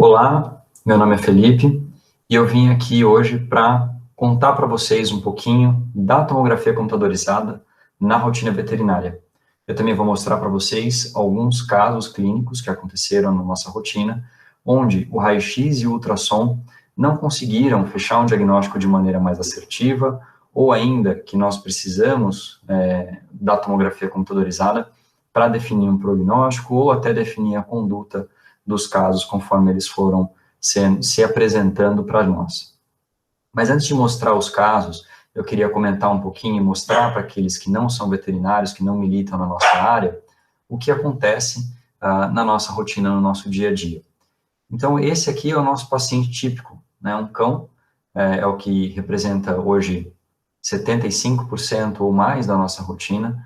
Olá, meu nome é Felipe e eu vim aqui hoje para contar para vocês um pouquinho da tomografia computadorizada na rotina veterinária. Eu também vou mostrar para vocês alguns casos clínicos que aconteceram na nossa rotina, onde o raio-x e o ultrassom não conseguiram fechar um diagnóstico de maneira mais assertiva, ou ainda que nós precisamos da tomografia computadorizada para definir um prognóstico ou até definir a conduta dos casos conforme eles foram se apresentando para nós. Mas antes de mostrar os casos, eu queria comentar um pouquinho e mostrar para aqueles que não são veterinários, que não militam na nossa área, o que acontece na nossa rotina, no nosso dia a dia. Então, esse aqui é o nosso paciente típico, né? Um cão é o que representa hoje 75% ou mais da nossa rotina,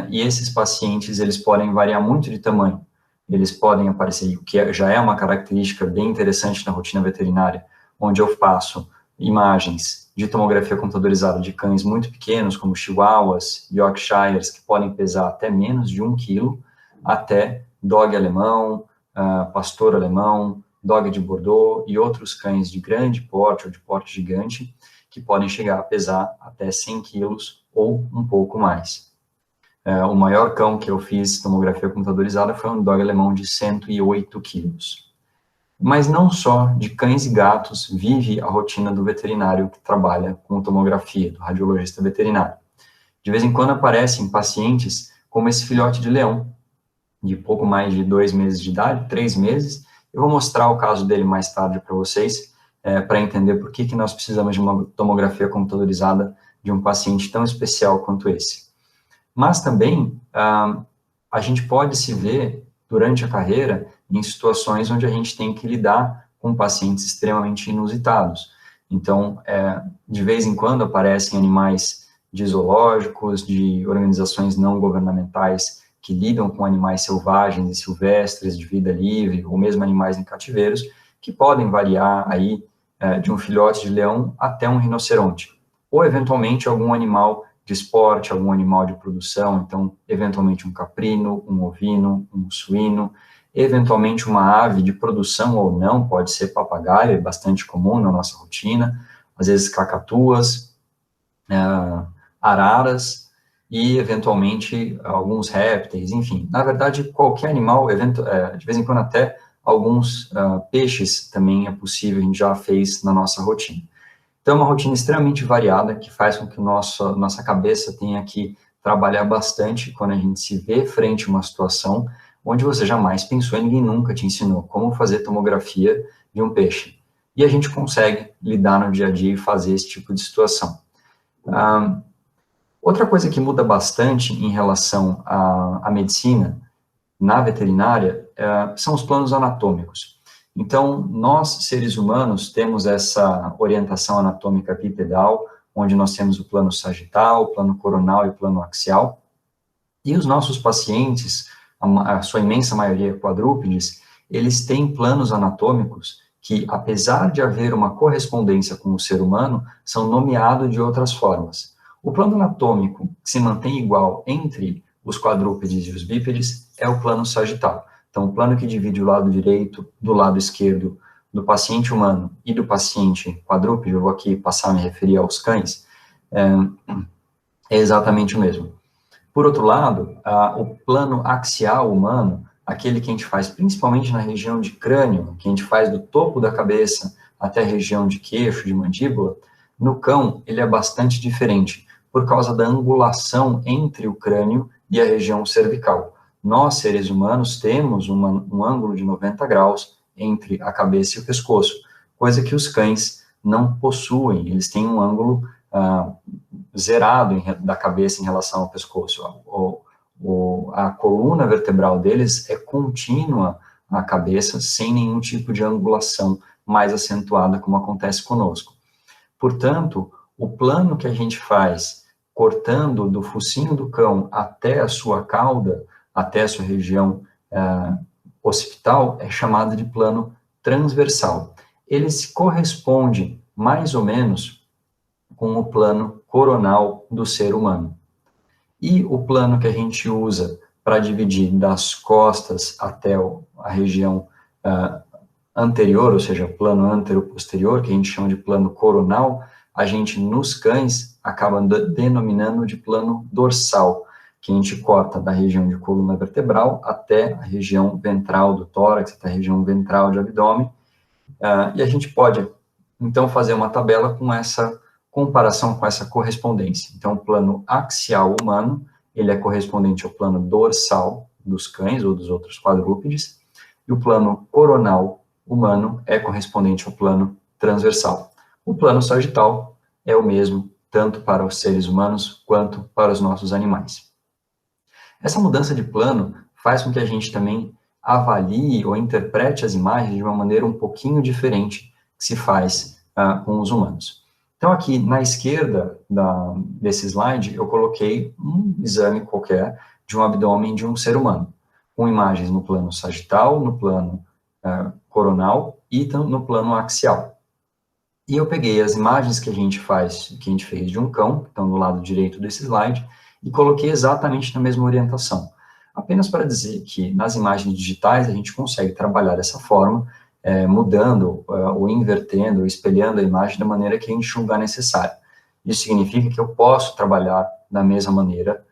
e esses pacientes, eles podem variar muito de tamanho. Eles podem aparecer, o que já é uma característica bem interessante na rotina veterinária, onde eu faço imagens de tomografia computadorizada de cães muito pequenos, como chihuahuas, yorkshires, que podem pesar até menos de 1 quilo, até dog alemão, pastor alemão, dog de Bordeaux e outros cães de grande porte ou de porte gigante, que podem chegar a pesar até 100 quilos ou um pouco mais. O maior cão que eu fiz tomografia computadorizada foi um dog alemão de 108 quilos. Mas não só de cães e gatos vive a rotina do veterinário que trabalha com tomografia, do radiologista veterinário. De vez em quando aparecem pacientes como esse filhote de leão, de pouco mais de 2 meses de idade, 3 meses. Eu vou mostrar o caso dele mais tarde para vocês, para entender por que nós precisamos de uma tomografia computadorizada de um paciente tão especial quanto esse. Mas também a gente pode se ver durante a carreira em situações onde a gente tem que lidar com pacientes extremamente inusitados. Então, de vez em quando aparecem animais de zoológicos, de organizações não governamentais que lidam com animais selvagens e silvestres de vida livre, ou mesmo animais em cativeiros, que podem variar aí de um filhote de leão até um rinoceronte, ou eventualmente algum animal de esporte, algum animal de produção, então, eventualmente um caprino, um ovino, um suíno, eventualmente uma ave de produção ou não, pode ser papagaio, é bastante comum na nossa rotina, às vezes cacatuas, araras e, eventualmente, alguns répteis, enfim. Na verdade, qualquer animal, de vez em quando até alguns peixes também é possível, a gente já fez na nossa rotina. Então, é uma rotina extremamente variada, que faz com que nossa cabeça tenha que trabalhar bastante quando a gente se vê frente a uma situação onde você jamais pensou e ninguém nunca te ensinou como fazer tomografia de um peixe. E a gente consegue lidar no dia a dia e fazer esse tipo de situação. Outra coisa que muda bastante em relação à medicina, na veterinária, são os planos anatômicos. Então, nós, seres humanos, temos essa orientação anatômica bipedal, onde nós temos o plano sagital, o plano coronal e o plano axial, e os nossos pacientes, a sua imensa maioria quadrúpedes, eles têm planos anatômicos que, apesar de haver uma correspondência com o ser humano, são nomeados de outras formas. O plano anatômico que se mantém igual entre os quadrúpedes e os bípedes é o plano sagital. Então, o plano que divide o lado direito do lado esquerdo do paciente humano e do paciente quadrúpede, eu vou aqui passar a me referir aos cães, é exatamente o mesmo. Por outro lado, o plano axial humano, aquele que a gente faz principalmente na região de crânio, que a gente faz do topo da cabeça até a região de queixo, de mandíbula, no cão ele é bastante diferente, por causa da angulação entre o crânio e a região cervical. Nós, seres humanos, temos um ângulo de 90 graus entre a cabeça e o pescoço, coisa que os cães não possuem, eles têm um ângulo zerado da cabeça em relação ao pescoço. A coluna vertebral deles é contínua à cabeça, sem nenhum tipo de angulação mais acentuada, como acontece conosco. Portanto, o plano que a gente faz, cortando do focinho do cão até a sua cauda, até a sua região occipital, é chamado de plano transversal. Ele se corresponde, mais ou menos, com o plano coronal do ser humano. E o plano que a gente usa para dividir das costas até a região anterior, ou seja, plano antero-posterior, que a gente chama de plano coronal, a gente, nos cães, acaba denominando de plano dorsal, que a gente corta da região de coluna vertebral até a região ventral do tórax, até a região ventral de abdômen, e a gente pode, então, fazer uma tabela com essa comparação, com essa correspondência. Então, o plano axial humano, ele é correspondente ao plano dorsal dos cães ou dos outros quadrúpedes, e o plano coronal humano é correspondente ao plano transversal. O plano sagital é o mesmo, tanto para os seres humanos quanto para os nossos animais. Essa mudança de plano faz com que a gente também avalie ou interprete as imagens de uma maneira um pouquinho diferente que se faz com os humanos. Então, aqui na esquerda desse slide, eu coloquei um exame qualquer de um abdômen de um ser humano, com imagens no plano sagital, no plano coronal e no plano axial. E eu peguei as imagens que a gente fez de um cão, que estão do lado direito desse slide, e coloquei exatamente na mesma orientação. Apenas para dizer que nas imagens digitais a gente consegue trabalhar dessa forma, mudando ou invertendo, ou espelhando a imagem da maneira que a gente julgar necessário. Isso significa que eu posso trabalhar da mesma maneira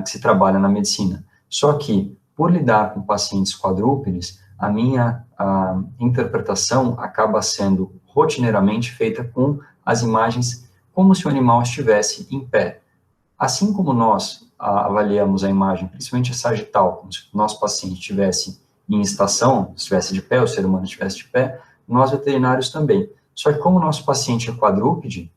que se trabalha na medicina. Só que, por lidar com pacientes quadrúpedes, a minha interpretação acaba sendo rotineiramente feita com as imagens como se o animal estivesse em pé. Assim como nós avaliamos a imagem, principalmente a sagital, como se o nosso paciente estivesse em estação, estivesse de pé, o ser humano estivesse de pé, nós veterinários também. Só que como o nosso paciente é quadrúpede,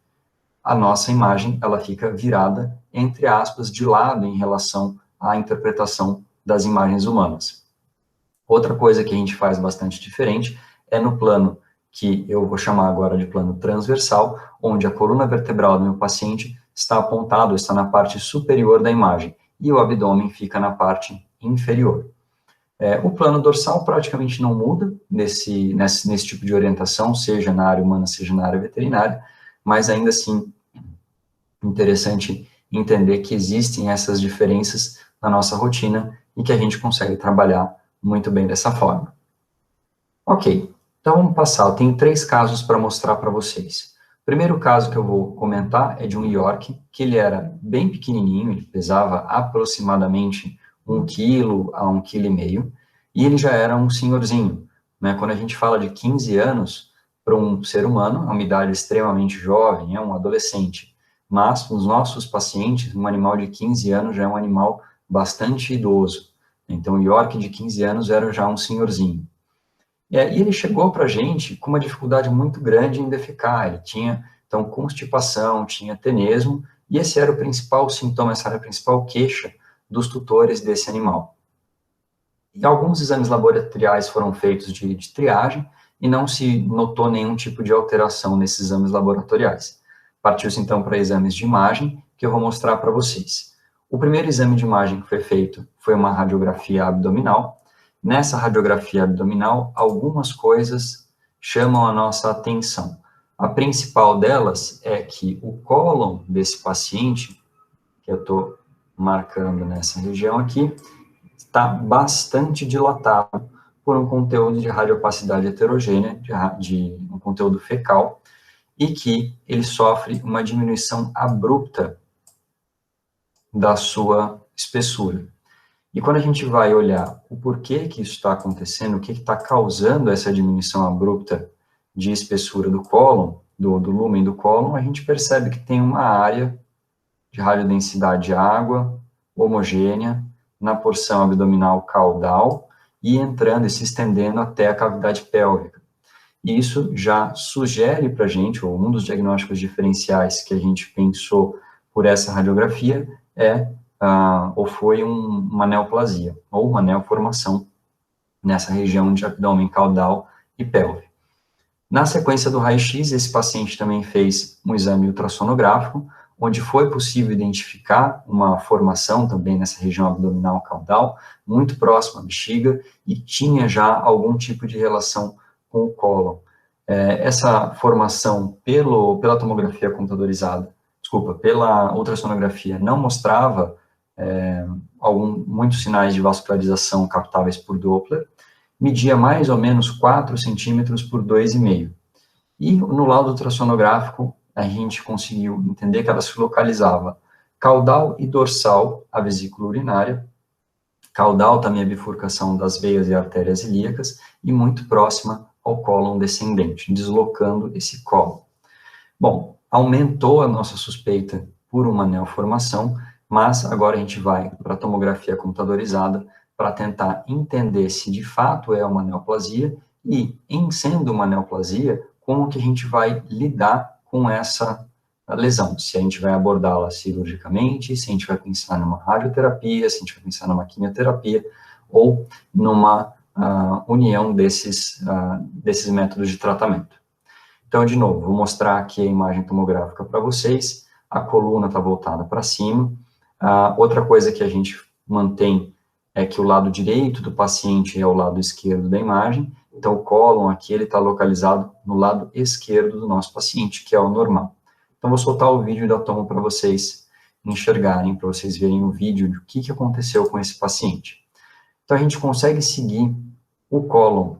a nossa imagem ela fica virada, entre aspas, de lado em relação à interpretação das imagens humanas. Outra coisa que a gente faz bastante diferente é no plano que eu vou chamar agora de plano transversal, onde a coluna vertebral do meu paciente está apontado, está na parte superior da imagem, e o abdômen fica na parte inferior. O plano dorsal praticamente não muda nesse tipo de orientação, seja na área humana, seja na área veterinária, mas ainda assim, interessante entender que existem essas diferenças na nossa rotina e que a gente consegue trabalhar muito bem dessa forma. Ok, então vamos passar. Eu tenho 3 casos para mostrar para vocês. O primeiro caso que eu vou comentar é de um York, que ele era bem pequenininho, ele pesava aproximadamente 1 quilo a 1,5 kg, e ele já era um senhorzinho, né? Quando a gente fala de 15 anos, para um ser humano, é uma idade extremamente jovem, é um adolescente, mas nos nossos pacientes, um animal de 15 anos já é um animal bastante idoso. Então, o York de 15 anos era já um senhorzinho. E ele chegou para a gente com uma dificuldade muito grande em defecar. Ele tinha, então, constipação, tinha tenesmo, e esse era o principal sintoma, essa era a principal queixa dos tutores desse animal. E alguns exames laboratoriais foram feitos de triagem, e não se notou nenhum tipo de alteração nesses exames laboratoriais. Partiu-se, então, para exames de imagem, que eu vou mostrar para vocês. O primeiro exame de imagem que foi feito foi uma radiografia abdominal. Nessa radiografia abdominal, algumas coisas chamam a nossa atenção. A principal delas é que o cólon desse paciente, que eu estou marcando nessa região aqui, está bastante dilatado por um conteúdo de radiopacidade heterogênea, de um conteúdo fecal, e que ele sofre uma diminuição abrupta da sua espessura. E quando a gente vai olhar o porquê que isso está acontecendo, o que está causando essa diminuição abrupta de espessura do cólon, do lúmen do cólon, a gente percebe que tem uma área de radiodensidade água homogênea na porção abdominal caudal e entrando e se estendendo até a cavidade pélvica. E isso já sugere para a gente, ou um dos diagnósticos diferenciais que a gente pensou por essa radiografia ou foi uma neoplasia, ou uma neoformação nessa região de abdômen caudal e pelve. Na sequência do raio-x, esse paciente também fez um exame ultrassonográfico, onde foi possível identificar uma formação também nessa região abdominal caudal, muito próxima à bexiga, e tinha já algum tipo de relação com o cólon. Essa formação pela tomografia computadorizada, pela ultrassonografia, não mostrava muitos sinais de vascularização captáveis por Doppler, media mais ou menos 4 centímetros por 2,5. E no laudo ultrassonográfico, a gente conseguiu entender que ela se localizava caudal e dorsal à vesícula urinária, caudal também a bifurcação das veias e artérias ilíacas, e muito próxima ao cólon descendente, deslocando esse cólon. Bom, aumentou a nossa suspeita por uma neoformação, mas agora a gente vai para a tomografia computadorizada para tentar entender se de fato é uma neoplasia e, em sendo uma neoplasia, como que a gente vai lidar com essa lesão, se a gente vai abordá-la cirurgicamente, se a gente vai pensar numa radioterapia, se a gente vai pensar numa quimioterapia ou numa união desses métodos de tratamento. Então, de novo, vou mostrar aqui a imagem tomográfica para vocês, a coluna está voltada para cima. Outra coisa que a gente mantém é que o lado direito do paciente é o lado esquerdo da imagem, então o cólon aqui ele está localizado no lado esquerdo do nosso paciente, que é o normal. Então, vou soltar o vídeo da toma para vocês enxergarem, para vocês verem o vídeo do que aconteceu com esse paciente. Então, a gente consegue seguir o cólon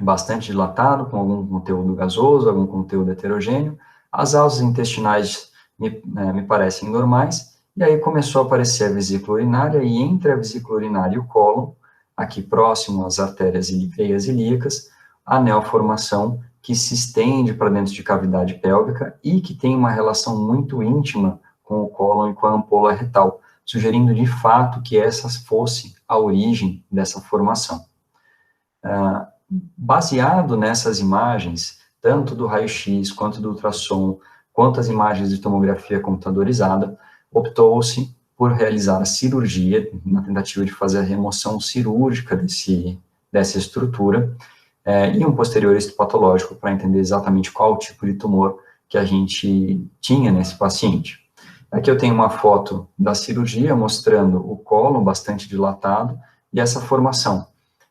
bastante dilatado, com algum conteúdo gasoso, algum conteúdo heterogêneo. As alças intestinais me parecem normais, e aí começou a aparecer a vesícula urinária, e entre a vesícula urinária e o cólon, aqui próximo às artérias e veias ilíacas, a neoformação que se estende para dentro de cavidade pélvica e que tem uma relação muito íntima com o cólon e com a ampola retal, sugerindo de fato que essa fosse a origem dessa formação. Baseado nessas imagens, tanto do raio-x, quanto do ultrassom, quanto as imagens de tomografia computadorizada, optou-se por realizar a cirurgia, na tentativa de fazer a remoção cirúrgica dessa estrutura, e um posterior histopatológico para entender exatamente qual o tipo de tumor que a gente tinha nesse paciente. Aqui eu tenho uma foto da cirurgia mostrando o cólon bastante dilatado e essa formação,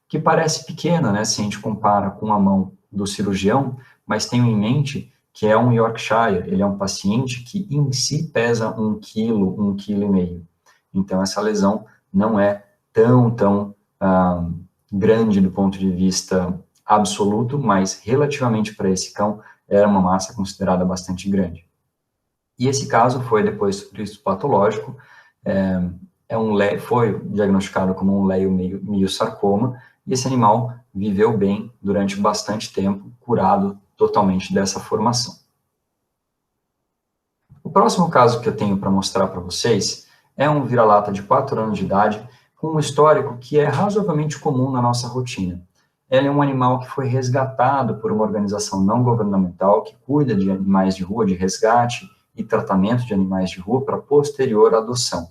que parece pequena, né, se a gente compara com a mão do cirurgião, mas tenho em mente que é um Yorkshire, ele é um paciente que em si pesa 1 quilo, 1,5 kg. Então, essa lesão não é tão grande do ponto de vista absoluto, mas relativamente para esse cão, era uma massa considerada bastante grande. E esse caso foi depois histopatológico, foi diagnosticado como um leiomiosarcoma, e esse animal viveu bem durante bastante tempo, curado totalmente dessa formação. O próximo caso que eu tenho para mostrar para vocês é um vira-lata de 4 anos de idade, com um histórico que é razoavelmente comum na nossa rotina. Ele é um animal que foi resgatado por uma organização não governamental que cuida de animais de rua, de resgate e tratamento de animais de rua para posterior adoção.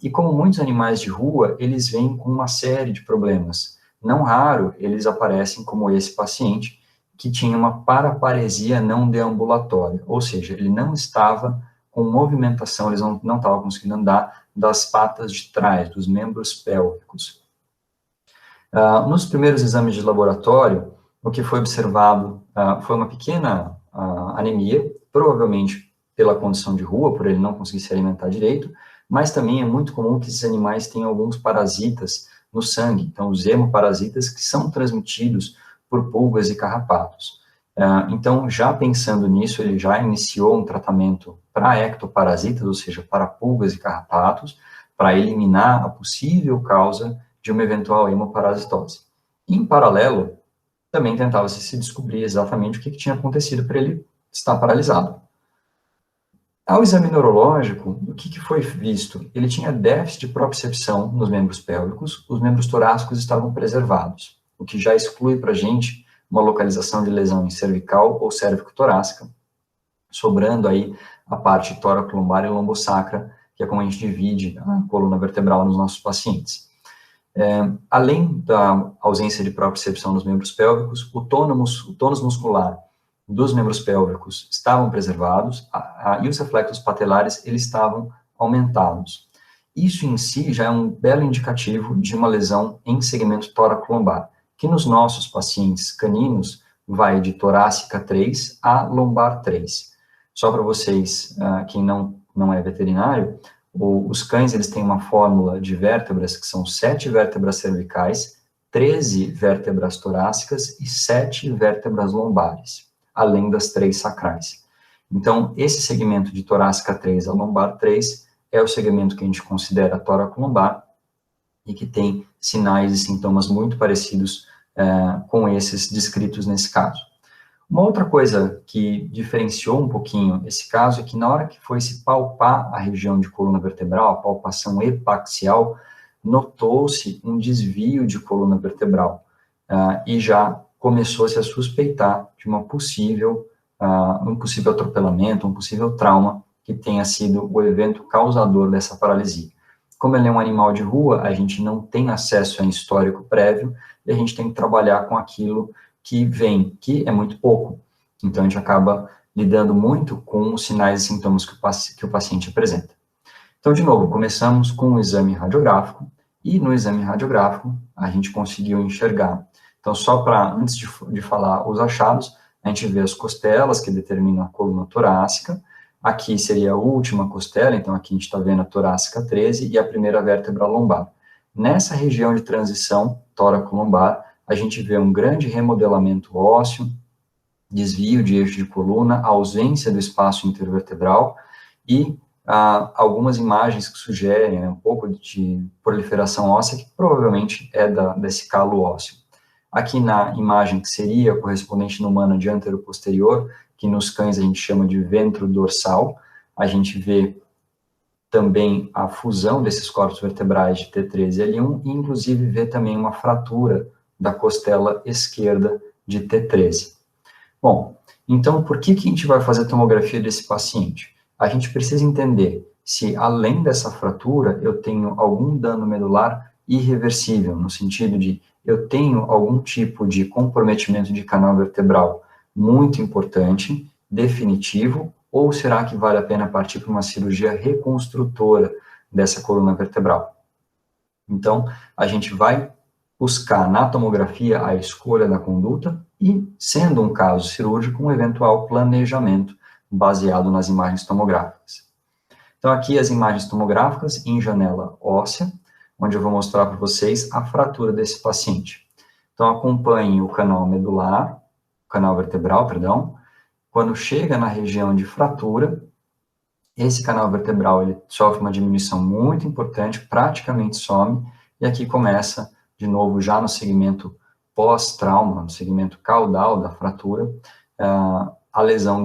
E como muitos animais de rua, eles vêm com uma série de problemas. Não raro, eles aparecem como esse paciente, que tinha uma paraparesia não deambulatória, ou seja, ele não estava com movimentação, eles não estavam conseguindo andar das patas de trás, dos membros pélvicos. Nos primeiros exames de laboratório, o que foi observado foi uma pequena anemia, provavelmente pela condição de rua, por ele não conseguir se alimentar direito, mas também é muito comum que esses animais tenham alguns parasitas no sangue, então os hemoparasitas que são transmitidos por pulgas e carrapatos. Então, já pensando nisso, ele já iniciou um tratamento para ectoparasitas, ou seja, para pulgas e carrapatos, para eliminar a possível causa de uma eventual hemoparasitose. Em paralelo, também tentava-se se descobrir exatamente o que tinha acontecido para ele estar paralisado. Ao exame neurológico, o que foi visto? Ele tinha déficit de propriocepção nos membros pélvicos, os membros torácicos estavam preservados, o que já exclui para a gente uma localização de lesão em cervical ou cérvico-torácica, sobrando aí a parte tóraco-lombar e lombosacra, que é como a gente divide a coluna vertebral nos nossos pacientes. Além da ausência de propriocepção nos membros pélvicos, o tônus muscular dos membros pélvicos estavam preservados e os reflexos patelares eles estavam aumentados. Isso em si já é um belo indicativo de uma lesão em segmento tóraco-lombar, que nos nossos pacientes caninos vai de torácica 3 a lombar 3. Só para vocês, quem não é veterinário, os cães eles têm uma fórmula de vértebras que são 7 vértebras cervicais, 13 vértebras torácicas e 7 vértebras lombares, além das 3 sacrais. Então, esse segmento de torácica 3 a lombar 3 é o segmento que a gente considera tóraco-lombar e que tem sinais e sintomas muito parecidos com esses descritos nesse caso. Uma outra coisa que diferenciou um pouquinho esse caso é que na hora que foi se palpar a região de coluna vertebral, a palpação epaxial, notou-se um desvio de coluna vertebral e já começou-se a suspeitar de um possível atropelamento, um possível trauma que tenha sido o evento causador dessa paralisia. Como ele é um animal de rua, a gente não tem acesso a histórico prévio e a gente tem que trabalhar com aquilo que vem, que é muito pouco. Então, a gente acaba lidando muito com os sinais e sintomas que o paciente apresenta. Então, de novo, começamos com o exame radiográfico, e no exame radiográfico a gente conseguiu enxergar. Então, só para, antes de falar os achados, a gente vê as costelas que determinam a coluna torácica. Aqui seria a última costela, então aqui a gente está vendo a torácica 13 e a primeira vértebra lombar. Nessa região de transição tóraco-lombar, a gente vê um grande remodelamento ósseo, desvio de eixo de coluna, ausência do espaço intervertebral e algumas imagens que sugerem um pouco de proliferação óssea, que provavelmente é desse calo ósseo. Aqui na imagem que seria correspondente no humano de antero-posterior, que nos cães a gente chama de ventro dorsal, a gente vê também a fusão desses corpos vertebrais de T13 e L1, e inclusive vê também uma fratura da costela esquerda de T13. Bom, então por que a gente vai fazer a tomografia desse paciente? A gente precisa entender se, além dessa fratura, eu tenho algum dano medular irreversível, no sentido de eu tenho algum tipo de comprometimento de canal vertebral muito importante, definitivo, ou será que vale a pena partir para uma cirurgia reconstrutora dessa coluna vertebral? Então, a gente vai buscar na tomografia a escolha da conduta e, sendo um caso cirúrgico, um eventual planejamento baseado nas imagens tomográficas. Então, aqui as imagens tomográficas em janela óssea, onde eu vou mostrar para vocês a fratura desse paciente. Então, acompanhe o canal medular, canal vertebral, perdão. Quando chega na região de fratura, esse canal vertebral ele sofre uma diminuição muito importante, praticamente some, e aqui começa, de novo, já no segmento pós-trauma, no segmento caudal da fratura, a lesão,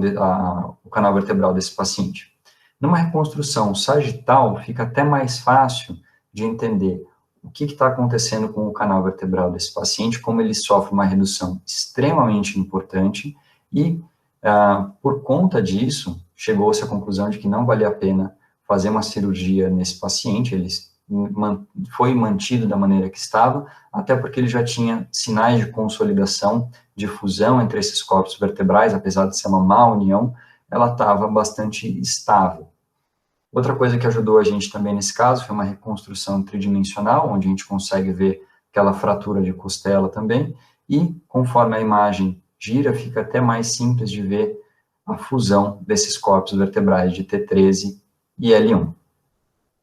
o canal vertebral desse paciente. Numa reconstrução sagital, fica até mais fácil de entender o que está acontecendo com o canal vertebral desse paciente, como ele sofre uma redução extremamente importante e, por conta disso, chegou-se à conclusão de que não valia a pena fazer uma cirurgia nesse paciente, ele foi mantido da maneira que estava, até porque ele já tinha sinais de consolidação, de fusão entre esses corpos vertebrais, apesar de ser uma má união, ela estava bastante estável. Outra coisa que ajudou a gente também nesse caso foi uma reconstrução tridimensional, onde a gente consegue ver aquela fratura de costela também, e conforme a imagem gira, fica até mais simples de ver a fusão desses corpos vertebrais de T13 e L1.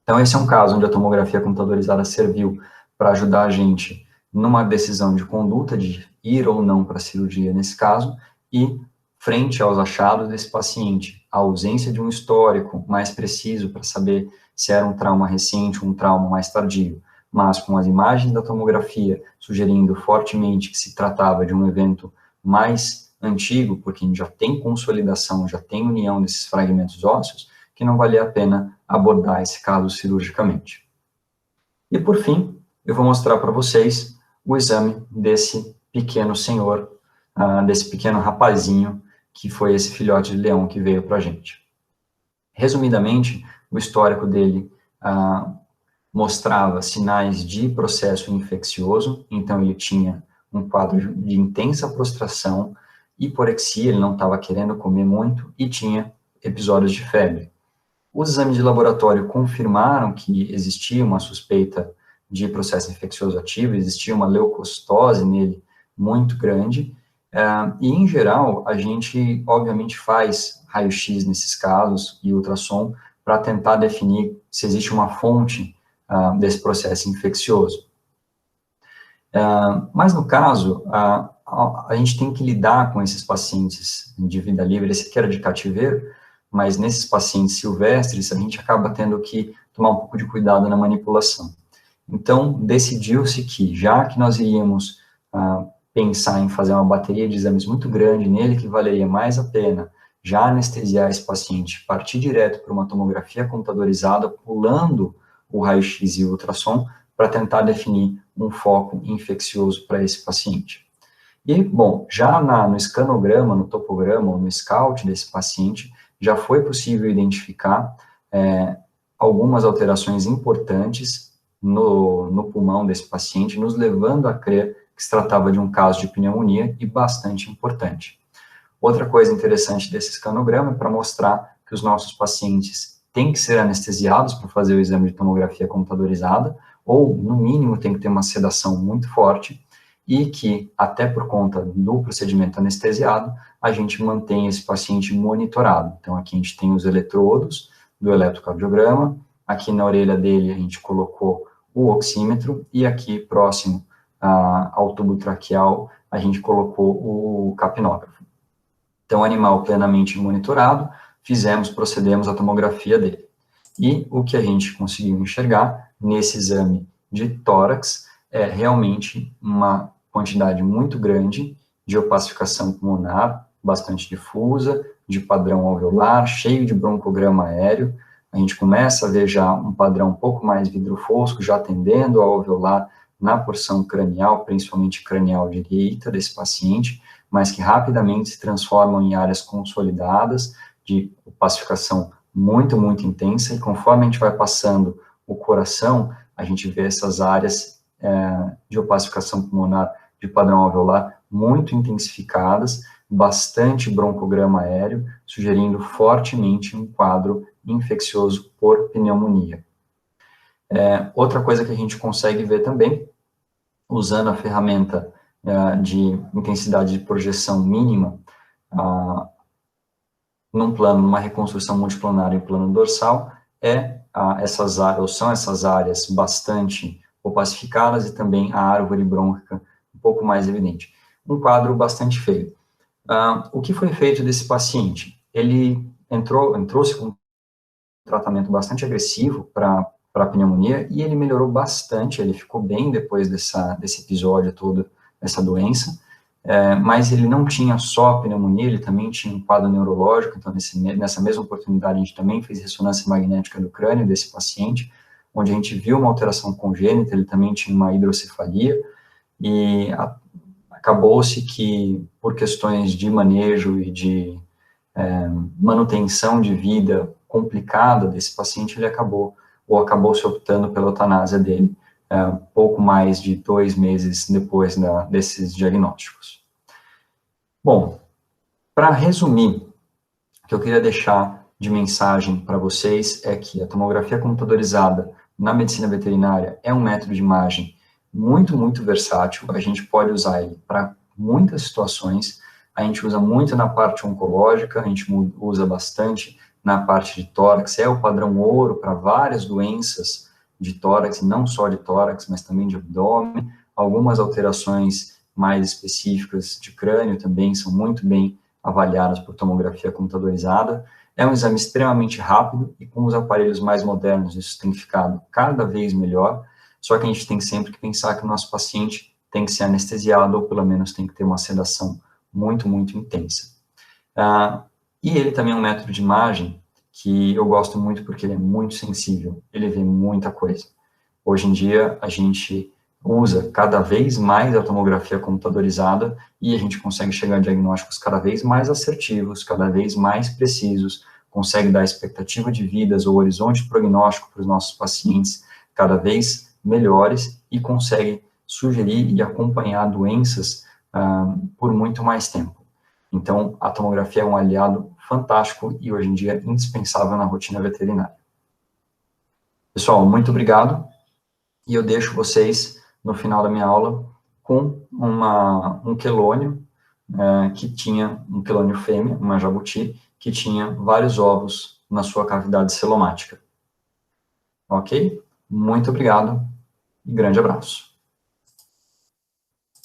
Então, esse é um caso onde a tomografia computadorizada serviu para ajudar a gente numa decisão de conduta, de ir ou não para a cirurgia nesse caso, e frente aos achados desse paciente, a ausência de um histórico mais preciso para saber se era um trauma recente ou um trauma mais tardio, mas com as imagens da tomografia sugerindo fortemente que se tratava de um evento mais antigo, porque a gente já tem consolidação, já tem união desses fragmentos ósseos, que não valia a pena abordar esse caso cirurgicamente. E, por fim, eu vou mostrar para vocês o exame desse pequeno senhor, desse pequeno rapazinho, que foi esse filhote de leão que veio para a gente. Resumidamente, o histórico dele mostrava sinais de processo infeccioso, então ele tinha um quadro de intensa prostração, hiporexia, ele não estava querendo comer muito, e tinha episódios de febre. Os exames de laboratório confirmaram que existia uma suspeita de processo infeccioso ativo, existia uma leucocitose nele muito grande, e, em geral, a gente, obviamente, faz raio-x nesses casos e ultrassom para tentar definir se existe uma fonte desse processo infeccioso. Mas, no caso, a gente tem que lidar com esses pacientes de vida livre, esse aqui era de cativeiro, mas nesses pacientes silvestres, a gente acaba tendo que tomar um pouco de cuidado na manipulação. Então, decidiu-se que, já que nós iríamos pensar em fazer uma bateria de exames muito grande nele, que valeria mais a pena já anestesiar esse paciente, partir direto para uma tomografia computadorizada, pulando o raio-x e o ultrassom, para tentar definir um foco infeccioso para esse paciente. E, bom, já no escanograma, no topograma ou no scout desse paciente, já foi possível identificar algumas alterações importantes no pulmão desse paciente, nos levando a crer que se tratava de um caso de pneumonia e bastante importante. Outra coisa interessante desse escanograma é para mostrar que os nossos pacientes têm que ser anestesiados para fazer o exame de tomografia computadorizada, ou, no mínimo, tem que ter uma sedação muito forte, e que, até por conta do procedimento anestesiado, a gente mantém esse paciente monitorado. Então, aqui a gente tem os eletrodos do eletrocardiograma, aqui na orelha dele a gente colocou o oxímetro, e aqui, próximo ao tubo traqueal, a gente colocou o capnógrafo. Então, animal plenamente monitorado, procedemos à tomografia dele. E o que a gente conseguiu enxergar nesse exame de tórax é realmente uma quantidade muito grande de opacificação pulmonar, bastante difusa, de padrão alveolar, cheio de broncograma aéreo. A gente começa a ver já um padrão um pouco mais vidro-fosco, já tendendo ao alveolar na porção cranial, principalmente cranial direita desse paciente, mas que rapidamente se transformam em áreas consolidadas de opacificação muito, muito intensa, e conforme a gente vai passando o coração, a gente vê essas áreas de opacificação pulmonar de padrão alveolar muito intensificadas, bastante broncograma aéreo, sugerindo fortemente um quadro infeccioso por pneumonia. Outra coisa que a gente consegue ver também, usando a ferramenta de intensidade de projeção mínima, numa reconstrução multiplanar em plano dorsal, são essas áreas bastante opacificadas e também a árvore brônquica um pouco mais evidente. Um quadro bastante feio. O que foi feito desse paciente? Ele entrou-se com um tratamento bastante agressivo para a pneumonia, e ele melhorou bastante, ele ficou bem depois desse episódio todo, dessa doença, mas ele não tinha só pneumonia, ele também tinha um quadro neurológico. Então nessa mesma oportunidade a gente também fez ressonância magnética do crânio desse paciente, onde a gente viu uma alteração congênita, ele também tinha uma hidrocefalia, e acabou-se que, por questões de manejo e de manutenção de vida complicada desse paciente, ele acabou se optando pela eutanásia dele, pouco mais de 2 meses depois desses diagnósticos. Bom, para resumir, o que eu queria deixar de mensagem para vocês é que a tomografia computadorizada na medicina veterinária é um método de imagem muito, muito versátil. A gente pode usar ele para muitas situações. A gente usa muito na parte oncológica, a gente usa bastante na parte de tórax, é o padrão ouro para várias doenças de tórax, não só de tórax, mas também de abdômen. Algumas alterações mais específicas de crânio também são muito bem avaliadas por tomografia computadorizada. É um exame extremamente rápido, e com os aparelhos mais modernos isso tem ficado cada vez melhor, só que a gente tem sempre que pensar que o nosso paciente tem que ser anestesiado, ou pelo menos tem que ter uma sedação muito, muito intensa. E ele também é um método de imagem que eu gosto muito porque ele é muito sensível, ele vê muita coisa. Hoje em dia, a gente usa cada vez mais a tomografia computadorizada, e a gente consegue chegar a diagnósticos cada vez mais assertivos, cada vez mais precisos, consegue dar expectativa de vidas ou horizonte prognóstico para os nossos pacientes cada vez melhores, e consegue sugerir e acompanhar doenças por muito mais tempo. Então, a tomografia é um aliado fantástico e, hoje em dia, indispensável na rotina veterinária. Pessoal, muito obrigado, e eu deixo vocês, no final da minha aula, com um quelônio, um quelônio fêmea, uma jabuti, que tinha vários ovos na sua cavidade celomática. Ok? Muito obrigado e grande abraço.